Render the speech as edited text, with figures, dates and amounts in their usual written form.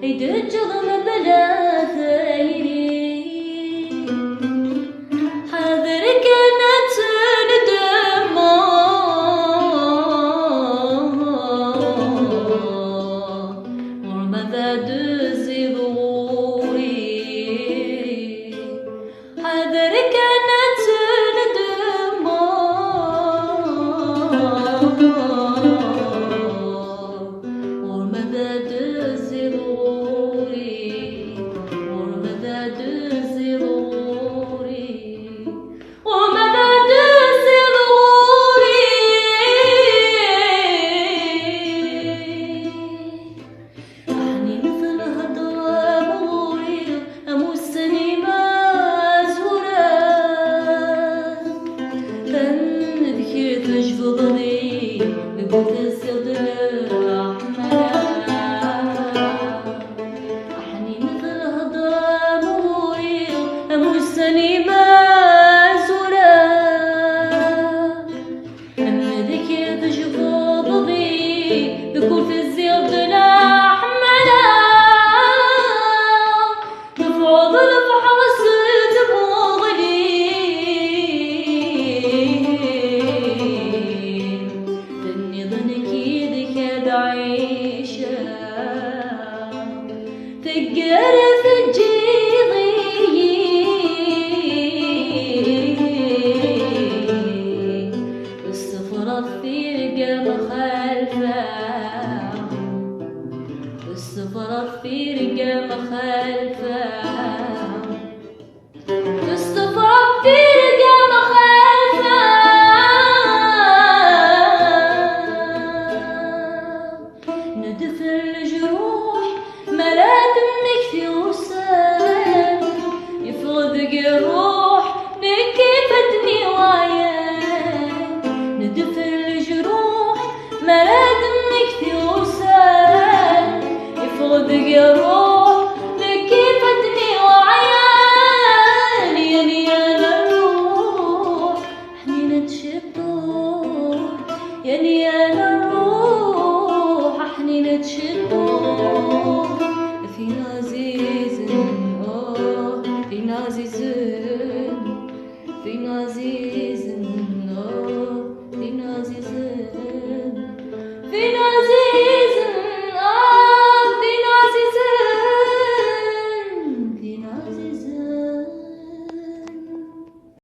يدجغ بلا ثيري حذر كانت ندمه ورمذا دزي ظهوري حذر كانت ندمه ورمذا دزي ظهوري ورمذا دزي ظهوري ورمذا دزي ظهوري أعني مثل هضرة مغوري أمسني مازورة فنذكر تجفضني بقوة الصدر أحني مثل هضرة مغوري أمسني مازورة فنذكر تجفضني بقوة الصدر عيشة تقرف الجيضي الصفر الثيرقة مخالفة الصفر الثيرقة مخالفة الصفر الثيرقة مخالفة ندف الجروح ملا دمك في وسام يفرض الروح نكفتني وعيان ندف الجروح ملا دمك في وسام يفرض الروح نكفتني وعيان يعني أنا الروح حنينة شطوح يعني أنا الروح حنينة شطوح فينا عزيزن فينا عزيزن فينا عزيزن فينا عزيزن